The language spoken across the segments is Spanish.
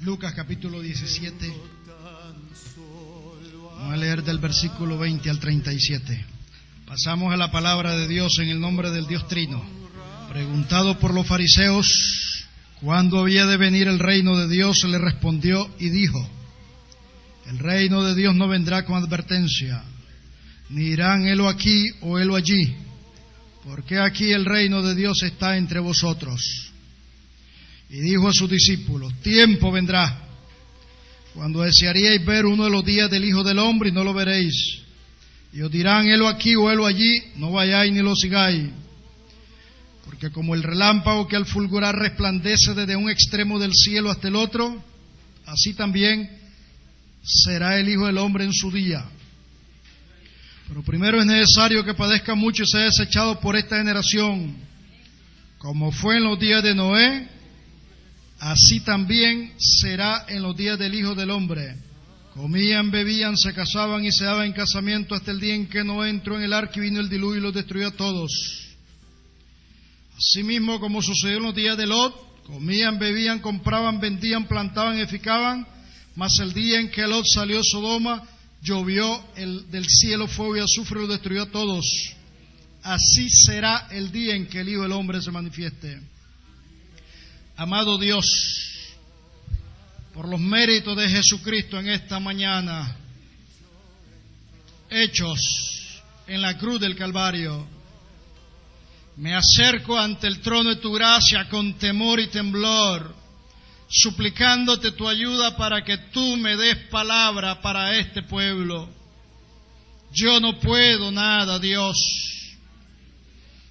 Lucas capítulo 17. Vamos a leer del versículo 20 al 37. Pasamos a la palabra de Dios en el nombre del Dios Trino. Preguntado por los fariseos cuándo había de venir el reino de Dios, le respondió y dijo: el reino de Dios no vendrá con advertencia, ni dirán helo aquí o helo allí, porque aquí el reino de Dios está entre vosotros. Y dijo a sus discípulos: tiempo vendrá cuando desearíais ver uno de los días del Hijo del Hombre y no lo veréis, y os dirán helo aquí o helo allí, no vayáis ni lo sigáis, porque como el relámpago que al fulgurar resplandece desde un extremo del cielo hasta el otro, así también será el Hijo del Hombre en su día. Pero primero es necesario que padezca mucho y sea desechado por esta generación. Como fue en los días de Noé, así también será en los días del Hijo del Hombre. Comían, bebían, se casaban y se daban en casamiento hasta el día en que Noé entró en el arca y vino el diluvio y los destruyó a todos. Asimismo, como sucedió en los días de Lot, comían, bebían, compraban, vendían, plantaban, edificaban, mas el día en que Lot salió de Sodoma, llovió del cielo fuego y azufre y los destruyó a todos. Así será el día en que el Hijo del Hombre se manifieste. Amado Dios, por los méritos de Jesucristo en esta mañana, hechos en la cruz del Calvario, me acerco ante el trono de tu gracia con temor y temblor, suplicándote tu ayuda para que tú me des palabra para este pueblo. Yo no puedo nada, Dios,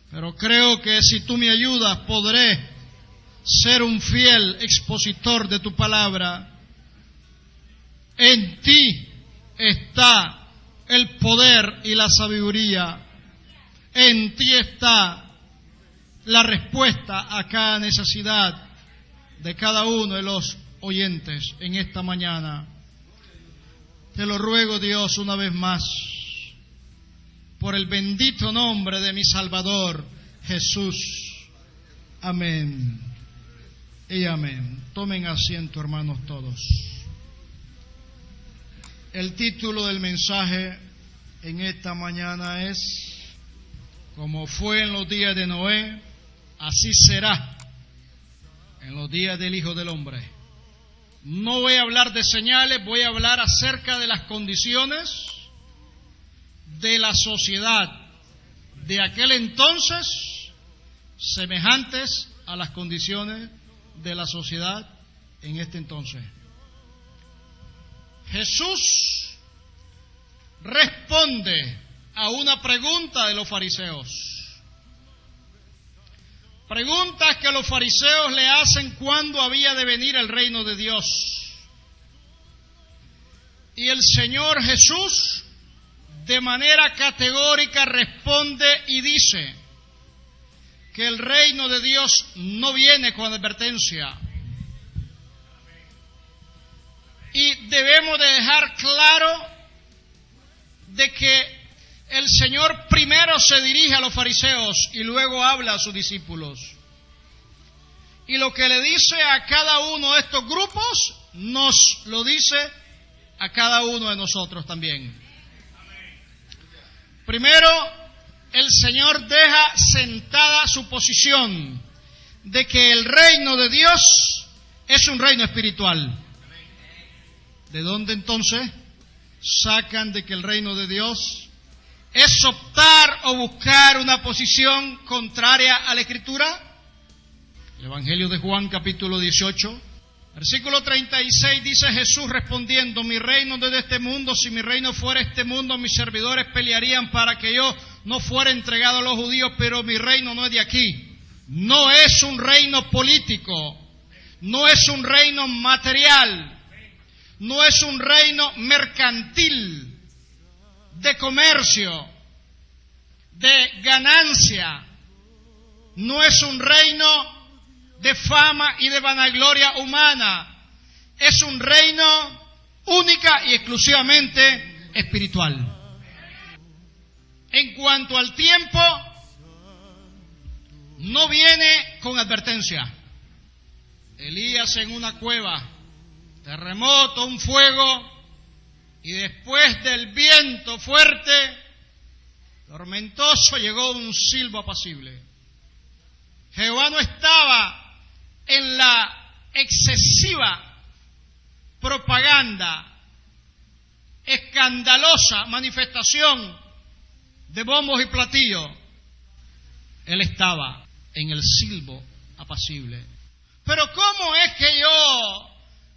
pero creo que si tú me ayudas podré ser un fiel expositor de tu palabra. En ti está el poder y la sabiduría. En ti está la respuesta a cada necesidad de cada uno de los oyentes en esta mañana. Te lo ruego, Dios, una vez más, por el bendito nombre de mi Salvador, Jesús. Amén y amén. Tomen asiento, hermanos, todos. El título del mensaje en esta mañana es: como fue en los días de Noé, así será en los días del Hijo del Hombre. No voy a hablar de señales, voy a hablar acerca de las condiciones de la sociedad de aquel entonces, semejantes a las condiciones de la sociedad en este entonces. Jesús responde a una pregunta de los fariseos. Preguntas que los fariseos le hacen cuándo había de venir el reino de Dios. Y el Señor Jesús, de manera categórica, responde y dice que el reino de Dios no viene con advertencia. Y debemos de dejar claro de que el Señor primero se dirige a los fariseos y luego habla a sus discípulos. Y lo que le dice a cada uno de estos grupos, nos lo dice a cada uno de nosotros también. Primero, el Señor deja sentada su posición de que el reino de Dios es un reino espiritual. ¿De dónde entonces sacan de que el reino de Dios es optar o buscar una posición contraria a la Escritura? El Evangelio de Juan, capítulo 18, versículo 36, dice Jesús respondiendo: mi reino no es de este mundo, si mi reino fuera este mundo, mis servidores pelearían para que yo no fuera entregado a los judíos, pero mi reino no es de aquí. No es un reino político, no es un reino material, no es un reino mercantil, de comercio, de ganancia, no es un reino de fama y de vanagloria humana, es un reino única y exclusivamente espiritual. En cuanto al tiempo, no viene con advertencia. Elías en una cueva terremoto, un fuego, y después del viento fuerte, tormentoso, llegó un silbo apacible. Jehová no estaba en la excesiva propaganda, escandalosa manifestación de bombos y platillos. Él estaba en el silbo apacible. Pero ¿cómo es que yo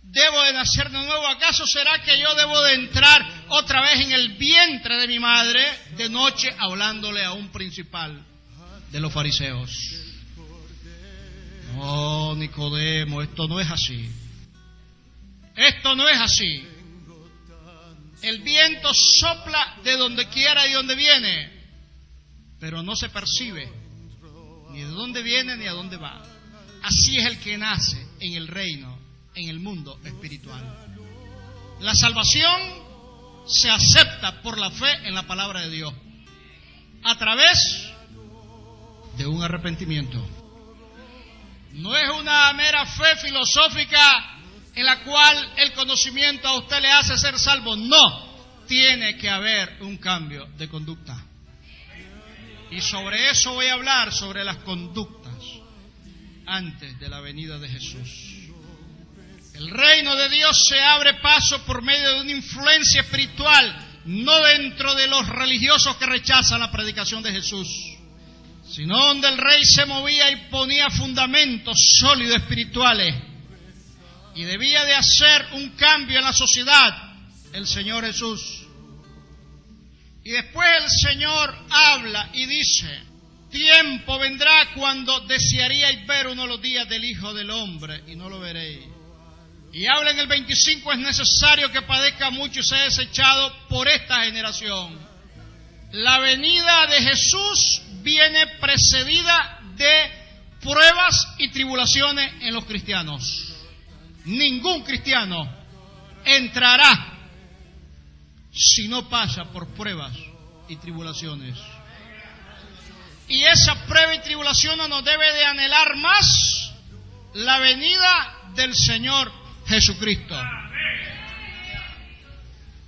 debo de nacer de nuevo? ¿Acaso será que yo debo de entrar otra vez en el vientre de mi madre de noche, hablándole a un principal de los fariseos? No, Nicodemo, esto no es así. Esto no es así. El viento sopla de donde quiera y donde viene, pero no se percibe ni de dónde viene ni a dónde va. Así es el que nace en el reino, en el mundo espiritual. La salvación se acepta por la fe en la palabra de Dios, a través de un arrepentimiento. No es una mera fe filosófica en la cual el conocimiento a usted le hace ser salvo. No, tiene que haber un cambio de conducta. Y sobre eso voy a hablar, sobre las conductas antes de la venida de Jesús. El reino de Dios se abre paso por medio de una influencia espiritual, no dentro de los religiosos que rechazan la predicación de Jesús, sino donde el rey se movía y ponía fundamentos sólidos espirituales, y debía de hacer un cambio en la sociedad, el Señor Jesús. Y después el Señor habla y dice: tiempo vendrá cuando desearíais ver uno de los días del Hijo del Hombre y no lo veréis. Y habla en el 25: es necesario que padezca mucho y sea desechado por esta generación. La venida de Jesús viene precedida de pruebas y tribulaciones en los cristianos. Ningún cristiano entrará si no pasa por pruebas y tribulaciones. Y esa prueba y tribulación no nos debe de anhelar más la venida del Señor Jesucristo.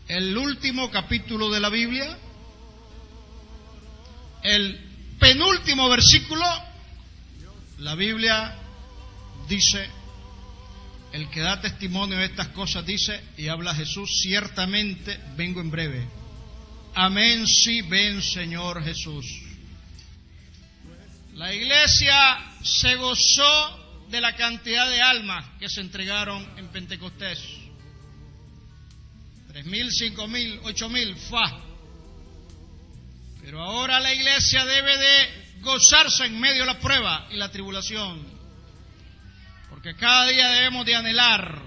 El último capítulo de la Biblia, el penúltimo versículo, la Biblia dice: el que da testimonio de estas cosas dice, y habla Jesús: ciertamente vengo en breve. Amén, sí, ven Señor Jesús. La iglesia se gozó de la cantidad de almas que se entregaron en Pentecostés. 3,000, 5,000, 8,000, Pero ahora la iglesia debe de gozarse en medio de la prueba y la tribulación, porque cada día debemos de anhelar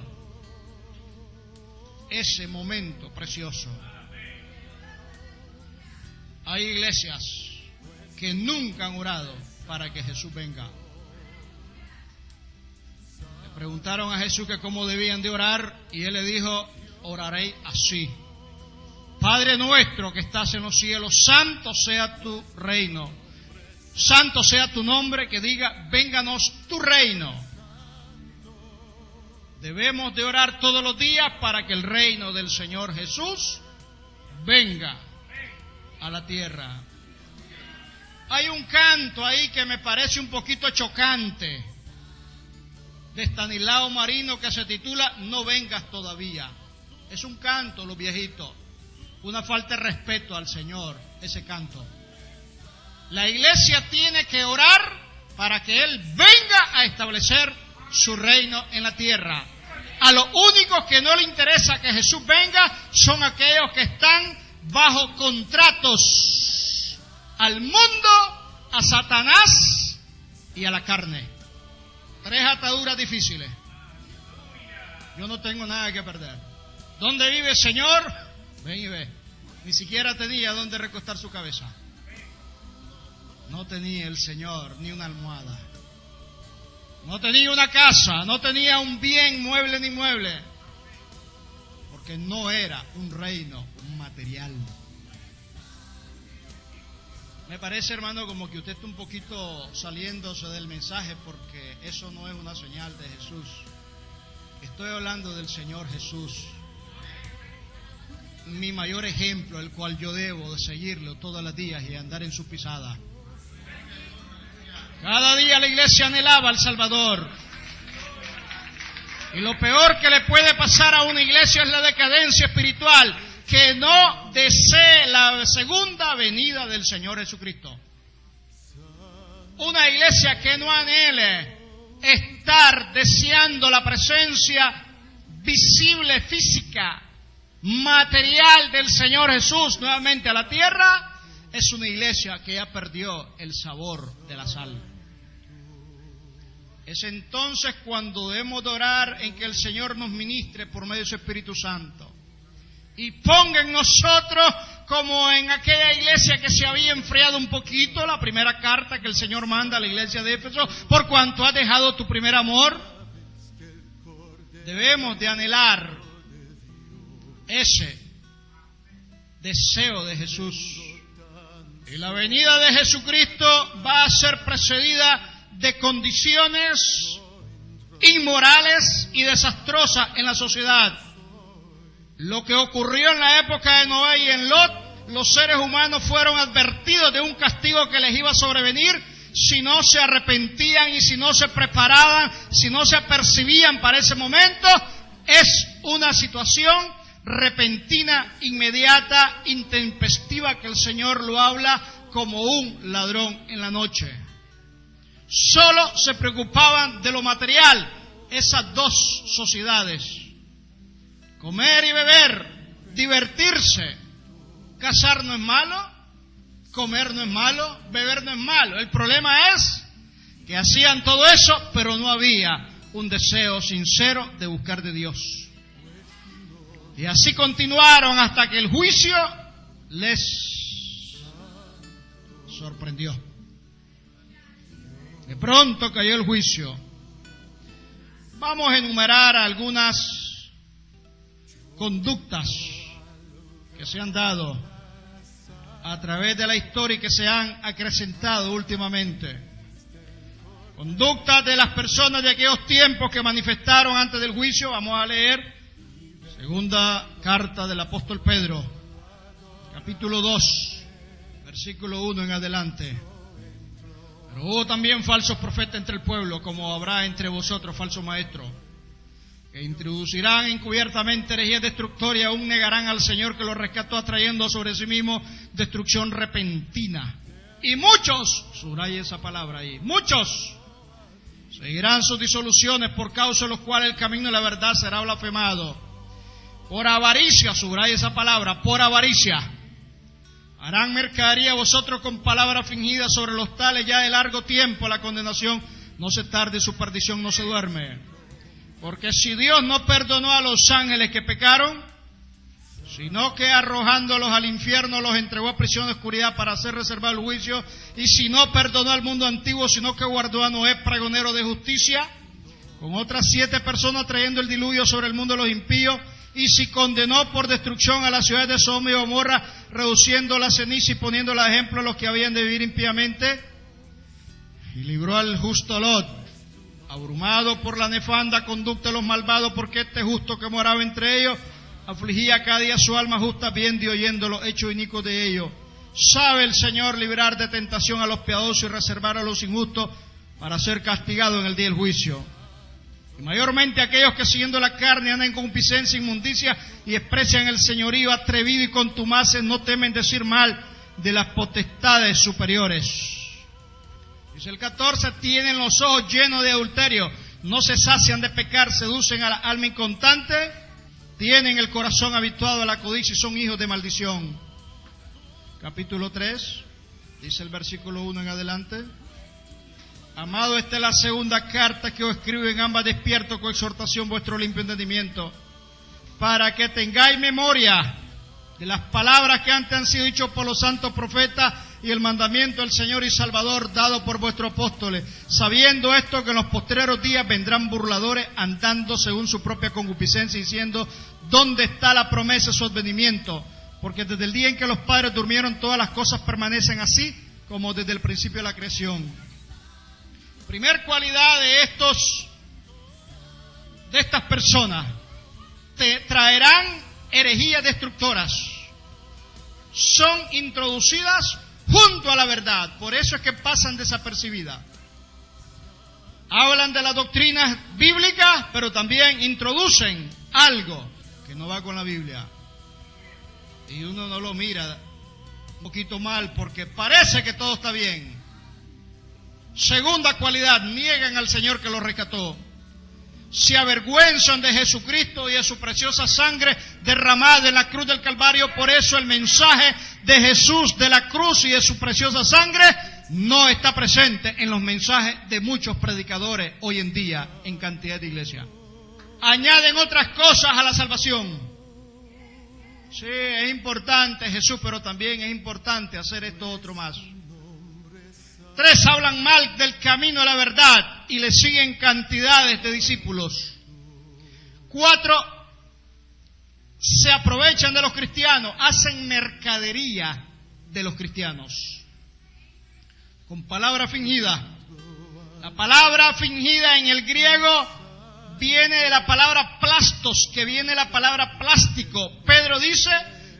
ese momento precioso. Hay iglesias que nunca han orado para que Jesús venga. Le preguntaron a Jesús que cómo debían de orar, y Él le dijo: oraréis así: Padre nuestro que estás en los cielos, santo sea tu reino, santo sea tu nombre. Que diga: vénganos tu reino. Debemos de orar todos los días para que el reino del Señor Jesús venga a la tierra. Hay un canto ahí que me parece un poquito chocante, de Estanislao Marino, que se titula No vengas todavía. Es un canto, los viejitos, una falta de respeto al Señor, ese canto. La iglesia tiene que orar para que Él venga a establecer su reino en la tierra. A los únicos que no le interesa que Jesús venga son aquellos que están bajo contratos al mundo, a Satanás y a la carne. 3 ataduras difíciles. Yo no tengo nada que perder. ¿Dónde vive el Señor? Ven y ve. Ni siquiera tenía dónde recostar su cabeza. No tenía el Señor ni una almohada. No tenía una casa, no tenía un bien mueble ni mueble, porque no era un reino material. Me parece, hermano, como que usted está un poquito saliéndose del mensaje, porque eso no es una señal de Jesús. Estoy hablando del Señor Jesús, mi mayor ejemplo, el cual yo debo de seguirlo todos los días y andar en su pisada. Cada día la iglesia anhelaba al Salvador. Y lo peor que le puede pasar a una iglesia es la decadencia espiritual, que no desee la segunda venida del Señor Jesucristo. Una iglesia que no anhele estar deseando la presencia visible, física, material del Señor Jesús nuevamente a la tierra, es una iglesia que ya perdió el sabor de la sal. Es entonces cuando debemos de orar en que el Señor nos ministre por medio de su Espíritu Santo y ponga en nosotros, como en aquella iglesia que se había enfriado un poquito, la primera carta que el Señor manda a la iglesia de Éfeso, por cuanto has dejado tu primer amor. Debemos de anhelar ese deseo de Jesús. Y la venida de Jesucristo va a ser precedida de condiciones inmorales y desastrosas en la sociedad. Lo que ocurrió en la época de Noé y en Lot, los seres humanos fueron advertidos de un castigo que les iba a sobrevenir si no se arrepentían y si no se preparaban, si no se apercibían para ese momento. Es una situación repentina, inmediata, intempestiva, que el Señor lo habla como un ladrón en la noche. Solo se preocupaban de lo material esas dos sociedades: comer y beber, divertirse. Casar no es malo, comer no es malo, beber no es malo. El problema es que hacían todo eso, pero no había un deseo sincero de buscar de Dios. Y así continuaron hasta que el juicio les sorprendió. De pronto cayó el juicio. Vamos a enumerar algunas conductas que se han dado a través de la historia y que se han acrecentado últimamente. Conductas de las personas de aquellos tiempos que manifestaron antes del juicio. Vamos a leer segunda carta del apóstol Pedro, capítulo 2, versículo 1 en adelante. Pero hubo también falsos profetas entre el pueblo, como habrá entre vosotros falsos maestros, que introducirán encubiertamente herejías destructorias, aún negarán al Señor que los rescató, atrayendo sobre sí mismo destrucción repentina. Y muchos, subraye esa palabra ahí, muchos seguirán sus disoluciones, por causa de los cuales el camino de la verdad será blasfemado. Por avaricia, subraye esa palabra, por avaricia, harán mercadería vosotros con palabras fingidas, sobre los tales ya de largo tiempo la condenación no se tarde, su perdición no se duerme. Porque si Dios no perdonó a los ángeles que pecaron, sino que arrojándolos al infierno los entregó a prisión de oscuridad para hacer reservado el juicio, y si no perdonó al mundo antiguo, sino que guardó a Noé pregonero de justicia, con otras 7 personas trayendo el diluvio sobre el mundo de los impíos, y si condenó por destrucción a las ciudades de Sodoma y Gomorra, reduciendo la ceniza y poniéndola de ejemplo a los que habían de vivir impíamente, y libró al justo Lot, abrumado por la nefanda conducta de los malvados, porque este justo que moraba entre ellos afligía cada día su alma justa, viendo y oyendo los hechos inicuos de ellos. Sabe el Señor librar de tentación a los piadosos y reservar a los injustos para ser castigados en el día del juicio. Y mayormente aquellos que siguiendo la carne andan en concupiscencia e inmundicia y desprecian el señorío atrevido y contumaces, no temen decir mal de las potestades superiores. Dice el 14, tienen los ojos llenos de adulterio, no se sacian de pecar, seducen a la alma inconstante, tienen el corazón habituado a la codicia y son hijos de maldición. Capítulo 3, dice el versículo 1 en adelante. Amado, esta es la segunda carta que os escribo, en ambas despierto con exhortación vuestro limpio entendimiento, para que tengáis memoria de las palabras que antes han sido dichas por los santos profetas y el mandamiento del Señor y Salvador dado por vuestros apóstoles, sabiendo esto, que en los postreros días vendrán burladores andando según su propia concupiscencia, diciendo, ¿dónde está la promesa de su advenimiento? Porque desde el día en que los padres durmieron todas las cosas permanecen así como desde el principio de la creación. Primer cualidad de estos de estas personas te traerán herejías destructoras. Son introducidas junto a la verdad, por eso es que pasan desapercibidas. Hablan de las doctrinas bíblicas, pero también introducen algo que no va con la Biblia. Y uno no lo mira un poquito mal porque parece que todo está bien. Segunda cualidad, niegan al Señor que los rescató. Se avergüenzan de Jesucristo y de su preciosa sangre derramada en la cruz del Calvario. Por eso el mensaje de Jesús, de la cruz y de su preciosa sangre, no está presente en los mensajes de muchos predicadores hoy en día en cantidad de iglesias. Añaden otras cosas a la salvación. Sí, es importante Jesús, pero también es importante hacer esto otro más. 3, hablan mal del camino a la verdad y le siguen cantidades de discípulos. 4, se aprovechan de los cristianos, hacen mercadería de los cristianos. Con palabra fingida. La palabra fingida en el griego viene de la palabra plastos, que viene de la palabra plástico. Pedro dice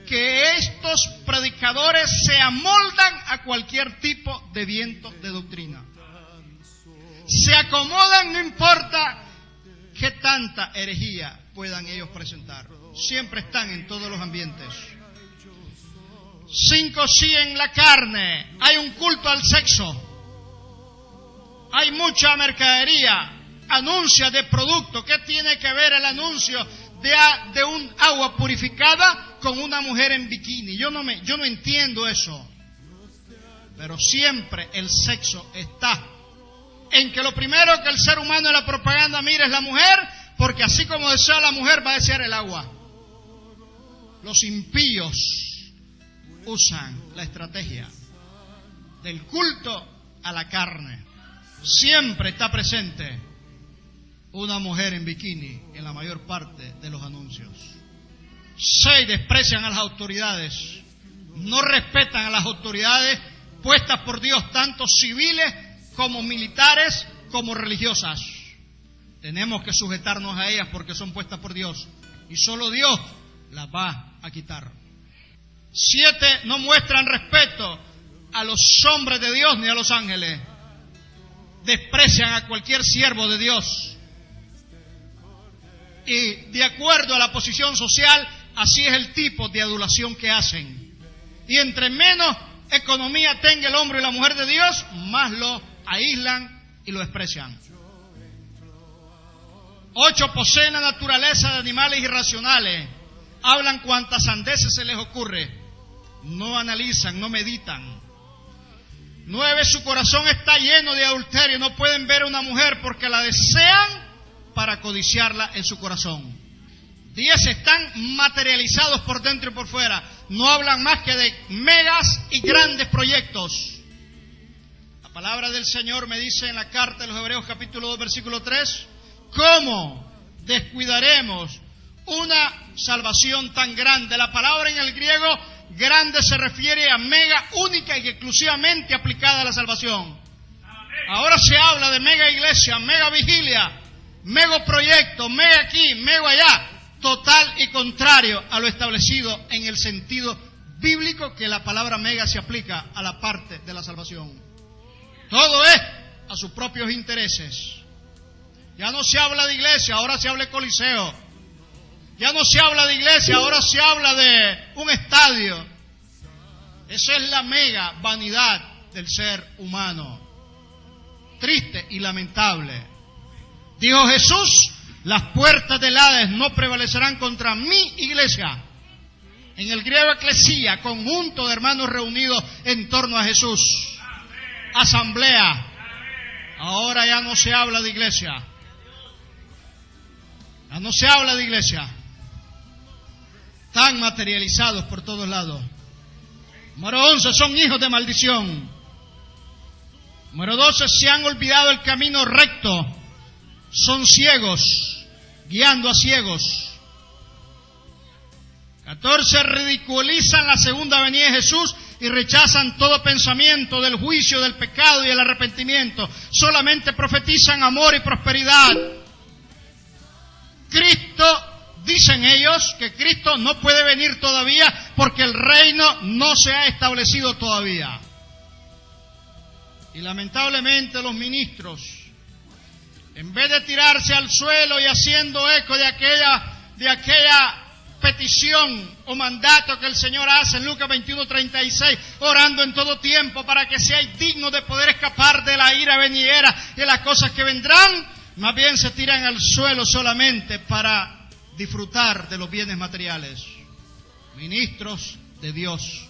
que estos predicadores se amoldan a cualquier tipo de viento de doctrina. Se acomodan, no importa qué tanta herejía puedan ellos presentar. Siempre están en todos los ambientes. 5, siguen la carne. Hay un culto al sexo. Hay mucha mercadería. Anuncia de producto. ¿Qué tiene que ver el anuncio de un agua purificada con una mujer en bikini? Yo no entiendo eso. Pero siempre el sexo está en que lo primero que el ser humano en la propaganda mira es la mujer, porque así como desea la mujer va a desear el agua. Los impíos usan la estrategia del culto a la carne. Siempre está presente una mujer en bikini en la mayor parte de los anuncios. 6, desprecian a las autoridades. No respetan a las autoridades puestas por Dios, tanto civiles como militares como religiosas. Tenemos que sujetarnos a ellas porque son puestas por Dios y solo Dios las va a quitar. 7, no muestran respeto a los hombres de Dios ni a los ángeles. Desprecian a cualquier siervo de Dios. Y de acuerdo a la posición social, así es el tipo de adulación que hacen. Y entre menos economía tenga el hombre y la mujer de Dios, más lo aíslan y lo desprecian. 8, poseen la naturaleza de animales irracionales. Hablan cuantas sandeces se les ocurre. No analizan, no meditan. 9, su corazón está lleno de adulterio. No pueden ver a una mujer porque la desean para codiciarla en su corazón. 10, están materializados por dentro y por fuera. No hablan más que de megas y grandes proyectos. La palabra del Señor me dice en la carta de los Hebreos capítulo 2 versículo 3, ¿cómo descuidaremos una salvación tan grande? La palabra en el griego grande se refiere a mega, única y exclusivamente aplicada a la salvación. Ahora se habla de mega iglesia, mega vigilia, mega proyecto, mega aquí, mega allá, total y contrario a lo establecido en el sentido bíblico que la palabra mega se aplica a la parte de la salvación. Todo es a sus propios intereses. Ya no se habla de iglesia, ahora se habla de coliseo. Ya no se habla de iglesia, ahora se habla de un estadio. Esa es la mega vanidad del ser humano. Triste y lamentable. Dijo Jesús, las puertas del Hades no prevalecerán contra mi iglesia. En el griego eclesía, conjunto de hermanos reunidos en torno a Jesús. Asamblea. Ahora ya no se habla de iglesia. Ya no se habla de iglesia. Están materializados por todos lados. Número 11, son hijos de maldición. Número 12, se han olvidado el camino recto. Son ciegos, guiando a ciegos. 14, ridiculizan la segunda venida de Jesús y rechazan todo pensamiento del juicio, del pecado y el arrepentimiento. Solamente profetizan amor y prosperidad. Dicen ellos que Cristo no puede venir todavía porque el reino no se ha establecido todavía. Y lamentablemente los ministros, en vez de tirarse al suelo y haciendo eco de aquella petición o mandato que el Señor hace en Lucas 21:36, orando en todo tiempo para que seáis dignos de poder escapar de la ira venidera y de las cosas que vendrán, más bien se tiran al suelo solamente para disfrutar de los bienes materiales. Ministros de Dios,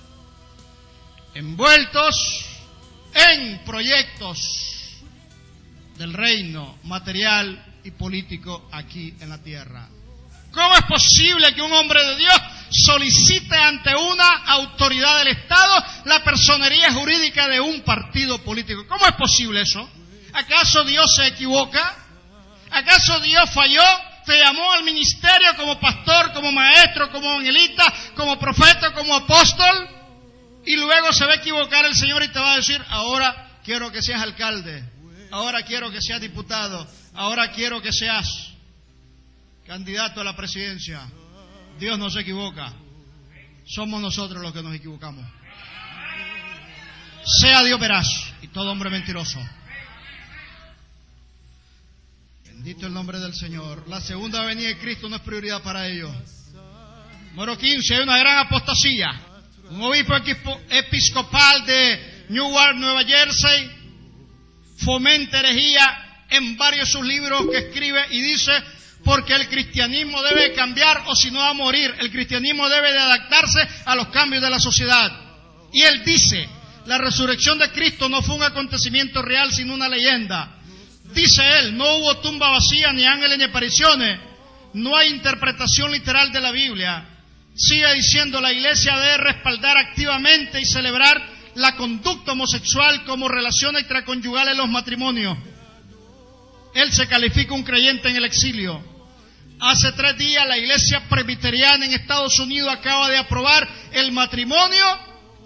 envueltos en proyectos del reino material y político aquí en la tierra. ¿Cómo es posible que un hombre de Dios solicite ante una autoridad del Estado la personería jurídica de un partido político? ¿Cómo es posible eso? ¿Acaso Dios se equivoca? ¿Acaso Dios falló? Te llamó al ministerio como pastor, como maestro, como evangelista, como profeta, como apóstol, y luego se va a equivocar el Señor y te va a decir: ahora quiero que seas alcalde, ahora quiero que seas diputado, ahora quiero que seas candidato a la presidencia. Dios no se equivoca, somos nosotros los que nos equivocamos. Sea Dios veraz y todo hombre mentiroso. Bendito el nombre del Señor. La segunda venida de Cristo no es prioridad para ellos. Número 15, hay una gran apostasía. Un obispo episcopal de Newark, Nueva Jersey, fomenta herejía en varios de sus libros que escribe y dice: porque el cristianismo debe cambiar o si no va a morir. El cristianismo debe de adaptarse a los cambios de la sociedad. Y él dice: la resurrección de Cristo no fue un acontecimiento real sino una leyenda. Dice él: no hubo tumba vacía, ni ángeles, ni apariciones. No hay interpretación literal de la Biblia. Sigue diciendo: la iglesia debe respaldar activamente y celebrar la conducta homosexual como relación extraconyugal en los matrimonios. Él se califica un creyente en el exilio. Hace 3 días la iglesia presbiteriana en Estados Unidos acaba de aprobar el matrimonio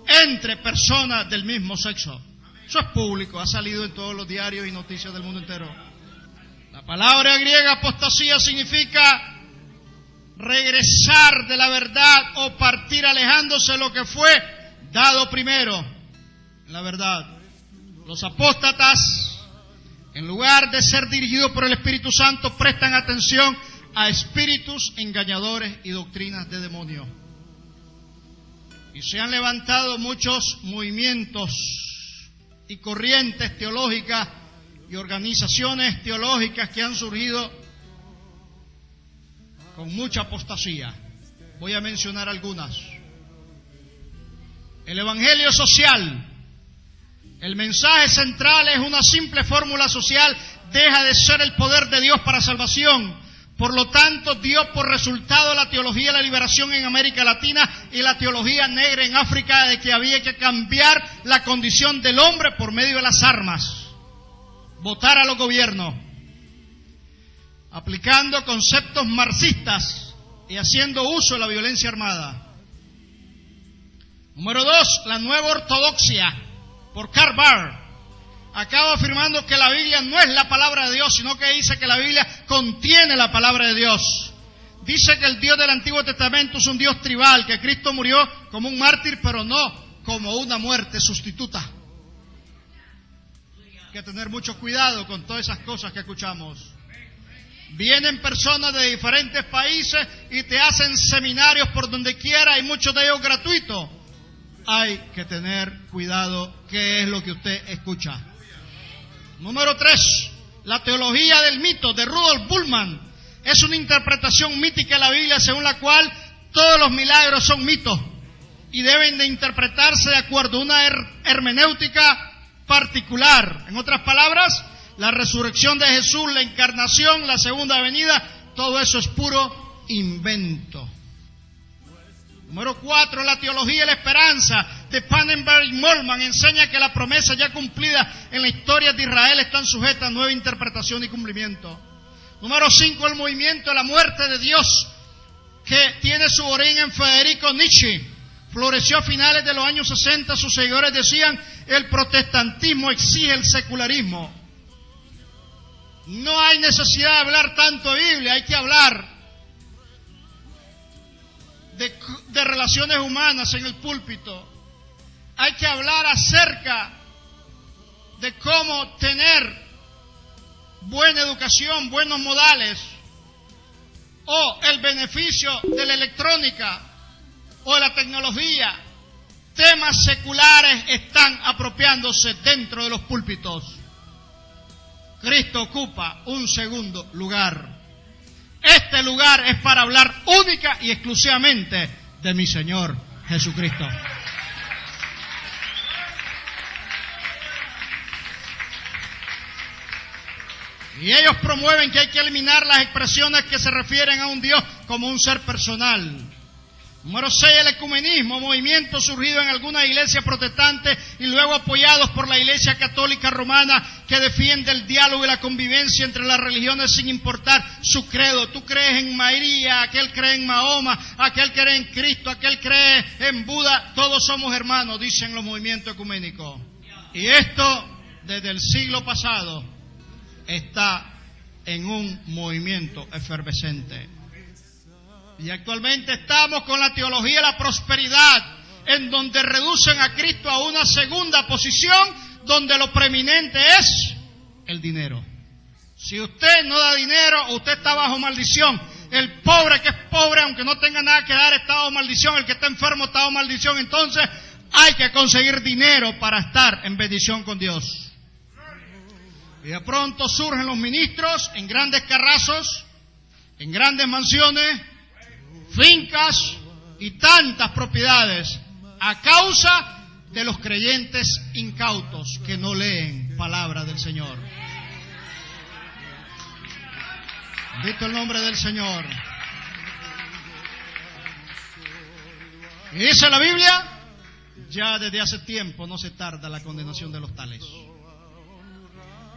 entre personas del mismo sexo. Eso es público, ha salido en todos los diarios y noticias del mundo entero. La palabra griega apostasía significa regresar de la verdad o partir alejándose de lo que fue dado primero, la verdad. Los apóstatas, en lugar de ser dirigidos por el Espíritu Santo, prestan atención a espíritus engañadores y doctrinas de demonios. Y se han levantado muchos movimientos y corrientes teológicas y organizaciones teológicas que han surgido con mucha apostasía. Voy a mencionar algunas. El evangelio social. El mensaje central es una simple fórmula social, deja de ser el poder de Dios para salvación. Por lo tanto, dio por resultado la teología de la liberación en América Latina y la teología negra en África, de que había que cambiar la condición del hombre por medio de las armas, votar a los gobiernos, aplicando conceptos marxistas y haciendo uso de la violencia armada. Número 2, la nueva ortodoxia, por Karl Barth. Acaba afirmando que la Biblia no es la palabra de Dios, sino que dice que la Biblia contiene la palabra de Dios. Dice que el Dios del Antiguo Testamento es un Dios tribal, que Cristo murió como un mártir, pero no como una muerte sustituta. Hay que tener mucho cuidado con todas esas cosas que escuchamos. Vienen personas de diferentes países y te hacen seminarios por donde quiera, y muchos de ellos gratuitos. Hay que tener cuidado qué es lo que usted escucha. Número 3, la teología del mito de Rudolf Bultmann. Es una interpretación mítica de la Biblia según la cual todos los milagros son mitos y deben de interpretarse de acuerdo a una hermenéutica particular. En otras palabras, la resurrección de Jesús, la encarnación, la segunda venida, todo eso es puro invento. Número 4, la teología de la esperanza de Pannenberg y Moltmann enseña que las promesas ya cumplidas en la historia de Israel están sujetas a nueva interpretación y cumplimiento. Número 5, el movimiento de la muerte de Dios, que tiene su origen en Federico Nietzsche. Floreció a finales de los años 60, sus seguidores decían: el protestantismo exige el secularismo. No hay necesidad de hablar tanto de Biblia, hay que hablar de relaciones humanas en el púlpito. Hay que hablar acerca de cómo tener buena educación, buenos modales, o el beneficio de la electrónica o de la tecnología. Temas seculares están apropiándose dentro de los púlpitos. Cristo ocupa un segundo lugar. Este lugar es para hablar única y exclusivamente de mi Señor Jesucristo. Y ellos promueven que hay que eliminar las expresiones que se refieren a un Dios como un ser personal. Número 6, el ecumenismo, movimiento surgido en algunas iglesias protestantes y luego apoyados por la Iglesia Católica Romana, que defiende el diálogo y la convivencia entre las religiones sin importar su credo. Tú crees en María, aquel cree en Mahoma, aquel cree en Cristo, aquel cree en Buda. Todos somos hermanos, dicen los movimientos ecuménicos. Y esto, desde el siglo pasado, está en un movimiento efervescente. Y actualmente estamos con la teología de la prosperidad, en donde reducen a Cristo a una segunda posición, donde lo preeminente es el dinero. Si usted no da dinero, usted está bajo maldición. El pobre que es pobre, aunque no tenga nada que dar, está bajo maldición. El que está enfermo está bajo maldición. Entonces hay que conseguir dinero para estar en bendición con Dios. Y de pronto surgen los ministros en grandes carrazos, en grandes mansiones, fincas y tantas propiedades, a causa de los creyentes incautos que no leen palabra del Señor. Bendito el nombre del Señor. Y dice la Biblia, ya desde hace tiempo no se tarda la condenación de los tales,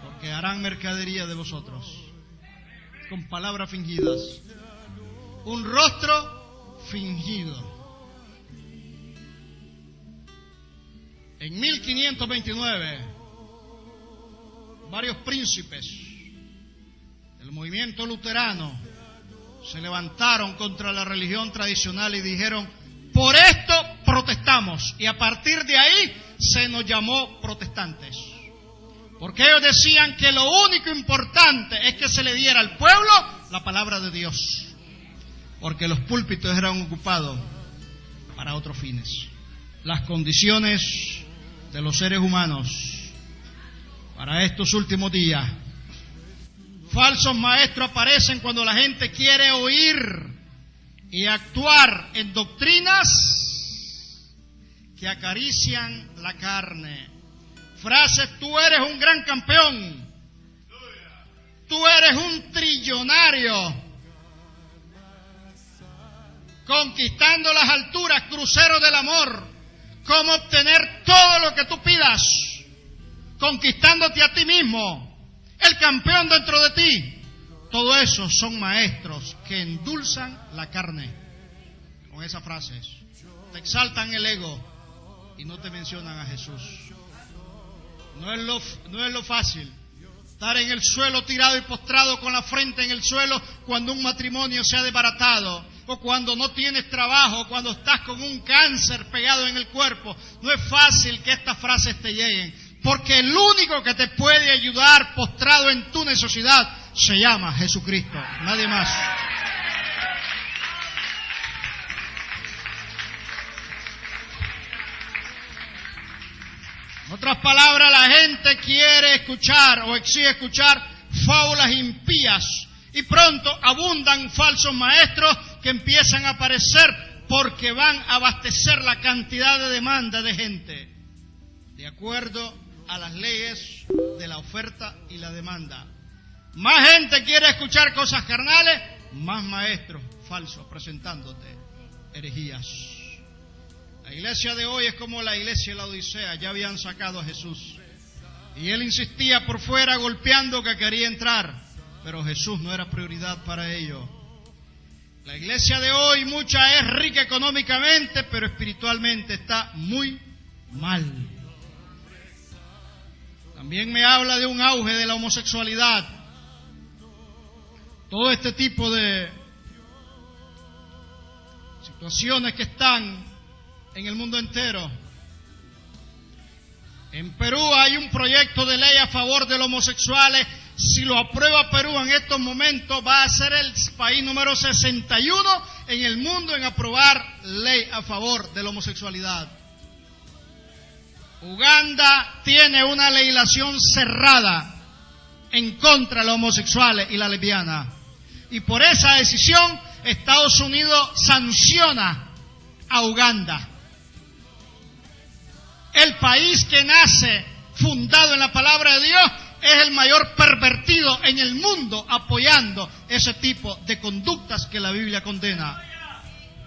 porque harán mercadería de vosotros con palabras fingidas, un rostro fingido. En 1529, varios príncipes del movimiento luterano se levantaron contra la religión tradicional y dijeron: por esto protestamos. Y a partir de ahí se nos llamó protestantes. Porque ellos decían que lo único importante es que se le diera al pueblo la palabra de Dios. Porque los púlpitos eran ocupados para otros fines. Las condiciones de los seres humanos para estos últimos días. Falsos maestros aparecen cuando la gente quiere oír y actuar en doctrinas que acarician la carne. Frases: tú eres un gran campeón, tú eres un trillonario, conquistando las alturas, crucero del amor, cómo obtener todo lo que tú pidas, conquistándote a ti mismo, el campeón dentro de ti. Todo eso son maestros que endulzan la carne con esas frases. Te exaltan el ego y no te mencionan a Jesús. No es lo fácil estar en el suelo tirado y postrado con la frente en el suelo cuando un matrimonio se ha desbaratado, o cuando no tienes trabajo, o cuando estás con un cáncer pegado en el cuerpo. No es fácil que estas frases te lleguen, porque el único que te puede ayudar postrado en tu necesidad se llama Jesucristo, nadie más. En otras palabras, la gente quiere escuchar o exige escuchar fábulas impías, y pronto abundan falsos maestros que empiezan a aparecer porque van a abastecer la cantidad de demanda de gente, de acuerdo a las leyes de la oferta y la demanda. Más gente quiere escuchar cosas carnales, más maestros falsos presentándote herejías. La iglesia de hoy es como la iglesia de la Odisea. Ya habían sacado a Jesús y él insistía por fuera golpeando que quería entrar, pero Jesús no era prioridad para ellos. La iglesia de hoy, mucha es rica económicamente, pero espiritualmente está muy mal. También me habla de un auge de la homosexualidad. Todo este tipo de situaciones que están en el mundo entero. En Perú hay un proyecto de ley a favor de los homosexuales. Si lo aprueba Perú en estos momentos, va a ser el país número 61 en el mundo en aprobar ley a favor de la homosexualidad. Uganda tiene una legislación cerrada en contra de los homosexuales y la lesbiana. Y por esa decisión, Estados Unidos sanciona a Uganda. El país que nace fundado en la palabra de Dios es el mayor pervertido en el mundo, apoyando ese tipo de conductas que la Biblia condena.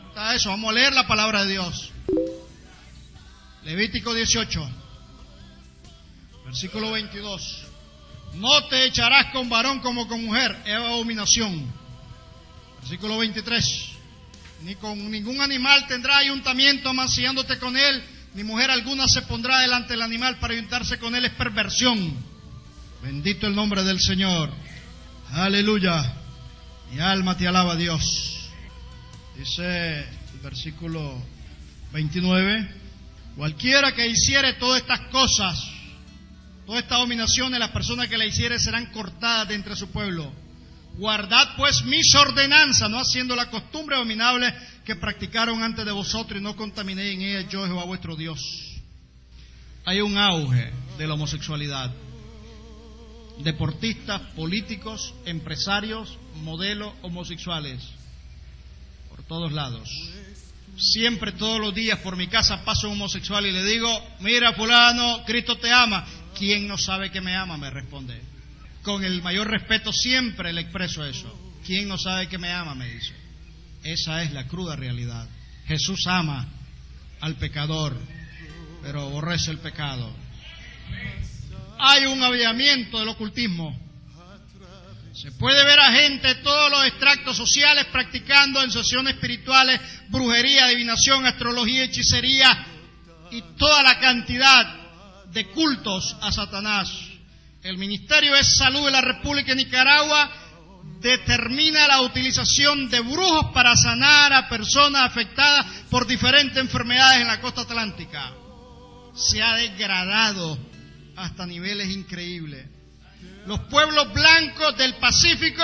Está eso, vamos a leer la palabra de Dios. Levítico 18, versículo 22. No te echarás con varón como con mujer, es abominación. Versículo 23. Ni con ningún animal tendrás ayuntamiento amancillándote con él, ni mujer alguna se pondrá delante del animal para ayuntarse con él, es perversión. Bendito el nombre del Señor. Aleluya. Mi alma te alaba, Dios. Dice el versículo 29. Cualquiera que hiciere todas estas cosas, todas estas abominaciones, las personas que la hiciere serán cortadas de entre su pueblo. Guardad pues mis ordenanzas, no haciendo la costumbre abominable que practicaron antes de vosotros, y no contaminéis en ellas, yo Jehová vuestro Dios. Hay un auge de la homosexualidad. Deportistas, políticos, empresarios, modelos homosexuales, por todos lados. Siempre, todos los días, por mi casa pasa un homosexual y le digo: mira, fulano, Cristo te ama. ¿Quién no sabe que me ama?, me responde. Con el mayor respeto siempre le expreso eso. ¿Quién no sabe que me ama?, me dice. Esa es la cruda realidad. Jesús ama al pecador, pero aborrece el pecado. Hay un avivamiento del ocultismo. Se puede ver a gente de todos los extractos sociales practicando en sesiones espirituales brujería, adivinación, astrología, hechicería y toda la cantidad de cultos a Satanás. El Ministerio de Salud de la República de Nicaragua determina la utilización de brujos para sanar a personas afectadas por diferentes enfermedades en la costa atlántica. Se ha degradado hasta niveles increíbles. Los pueblos blancos del Pacífico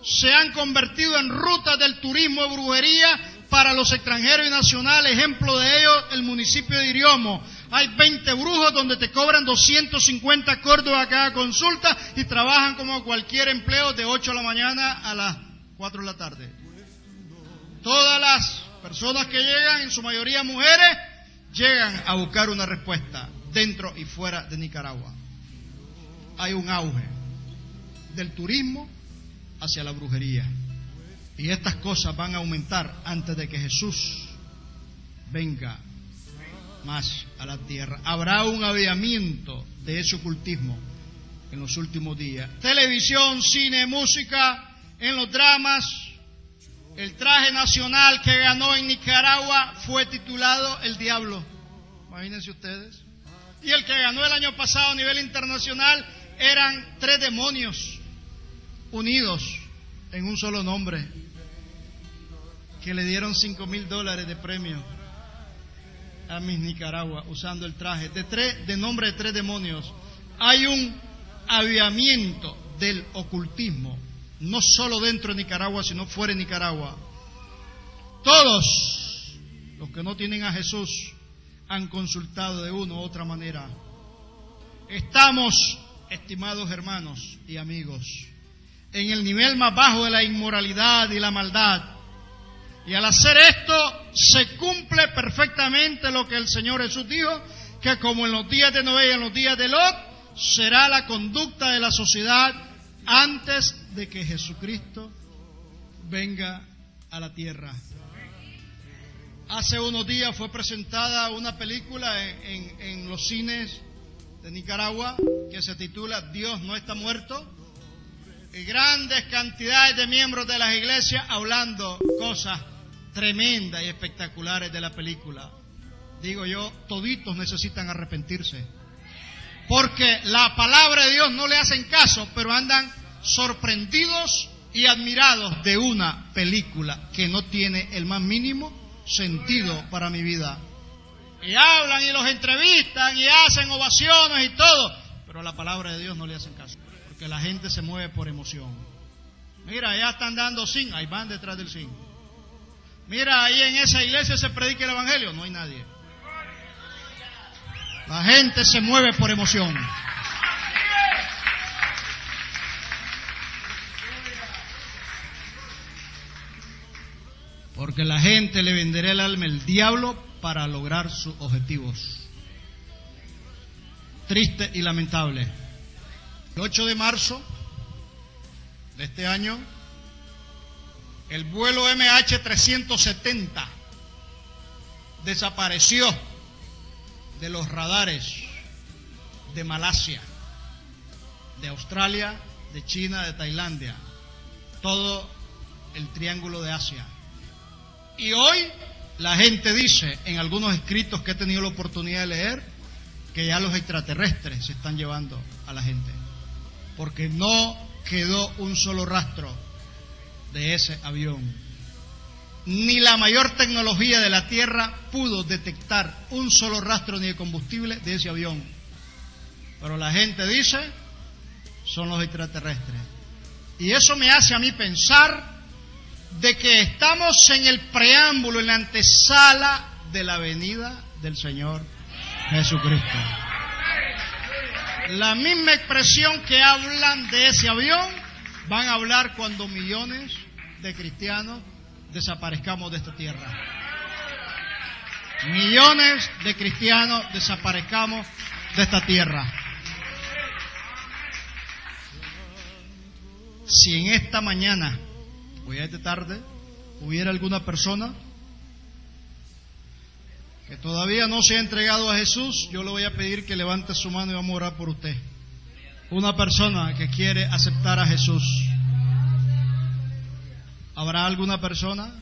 se han convertido en rutas del turismo de brujería para los extranjeros y nacionales. Ejemplo de ello, el municipio de Iriomo. Hay 20 brujos donde te cobran 250 córdobas cada consulta y trabajan como cualquier empleo de 8 de la mañana a las 4 de la tarde. Todas las personas que llegan, en su mayoría mujeres, llegan a buscar una respuesta dentro y fuera de Nicaragua. Hay un auge del turismo hacia la brujería. Y estas cosas van a aumentar antes de que Jesús venga más a la tierra. Habrá un avivamiento de ese ocultismo en los últimos días. Televisión, cine, música, en los dramas. El traje nacional que ganó en Nicaragua fue titulado El Diablo. Imagínense ustedes. Y el que ganó el año pasado a nivel internacional eran 3 demonios unidos en un solo nombre, que le dieron $5,000 de premio a Miss Nicaragua usando el traje de nombre de 3 demonios. Hay un avivamiento del ocultismo, no solo dentro de Nicaragua, sino fuera de Nicaragua. Todos los que no tienen a Jesús han consultado de una u otra manera. Estamos, estimados hermanos y amigos, en el nivel más bajo de la inmoralidad y la maldad. Y al hacer esto, se cumple perfectamente lo que el Señor Jesús dijo, que como en los días de Noé y en los días de Lot, será la conducta de la sociedad antes de que Jesucristo venga a la tierra. Hace unos días fue presentada una película en los cines de Nicaragua que se titula Dios no está muerto, y grandes cantidades de miembros de las iglesias hablando cosas tremendas y espectaculares de la película. Digo yo, toditos necesitan arrepentirse, porque la palabra de Dios no le hacen caso, pero andan sorprendidos y admirados de una película que no tiene el más mínimo sentido para mi vida. Y hablan y los entrevistan y hacen ovaciones y todo, pero a la palabra de Dios no le hacen caso, porque la gente se mueve por emoción. Mira, allá están dando zinc, ahí van detrás del zinc. Mira, ahí en esa iglesia se predica el evangelio, no hay nadie. La gente se mueve por emoción. Porque la gente le venderá el alma al diablo para lograr sus objetivos. Triste y lamentable. El 8 de marzo de este año, el vuelo MH370 desapareció de los radares de Malasia, de Australia, de China, de Tailandia, todo el triángulo de Asia. Y hoy la gente dice, en algunos escritos que he tenido la oportunidad de leer, que ya los extraterrestres se están llevando a la gente, porque no quedó un solo rastro de ese avión. Ni la mayor tecnología de la Tierra pudo detectar un solo rastro ni de combustible de ese avión. Pero la gente dice, son los extraterrestres. Y eso me hace a mí pensar de que estamos en el preámbulo, en la antesala de la venida del Señor Jesucristo. La misma expresión que hablan de ese avión, van a hablar cuando millones de cristianos desaparezcamos de esta tierra. Millones de cristianos desaparezcamos de esta tierra. Si en esta mañana, o ya esta tarde, hubiera alguna persona que todavía no se ha entregado a Jesús, yo le voy a pedir que levante su mano y vamos a orar por usted. Una persona que quiere aceptar a Jesús. ¿Habrá alguna persona?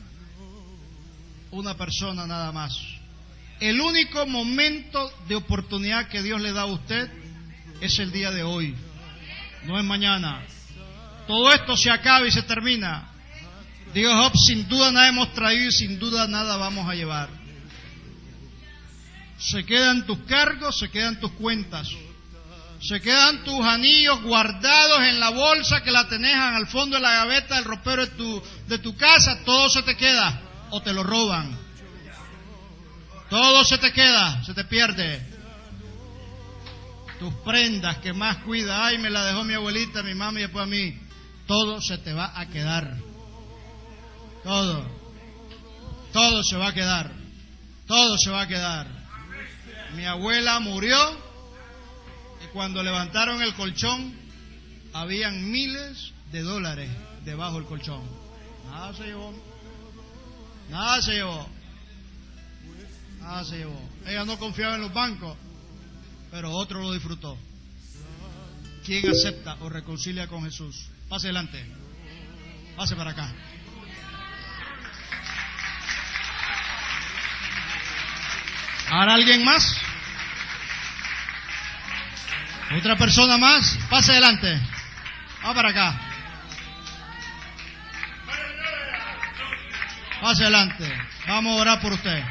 Una persona nada más. El único momento de oportunidad que Dios le da a usted es el día de hoy, no es mañana. Todo esto se acaba y se termina. Dijo Job, sin duda nada hemos traído y sin duda nada vamos a llevar. Se quedan tus cargos, se quedan tus cuentas, se quedan tus anillos guardados en la bolsa que la tenés al fondo de la gaveta del ropero de tu casa, todo se te queda o te lo roban. Todo se te queda, se te pierde. Tus prendas que más cuida, ay, me la dejó mi abuelita, mi mamá y después a mí, todo se te va a quedar. Todo se va a quedar. Todo se va a quedar. Mi abuela murió y cuando levantaron el colchón habían miles de dólares debajo del colchón. Nada se llevó. Nada se llevó. Nada se llevó. Ella no confiaba en los bancos, pero otro lo disfrutó. ¿Quién acepta o reconcilia con Jesús? Pase adelante. Pase para acá. ¿Habrá alguien más? ¿Otra persona más? Pase adelante. Va para acá. Pase adelante. Vamos a orar por usted.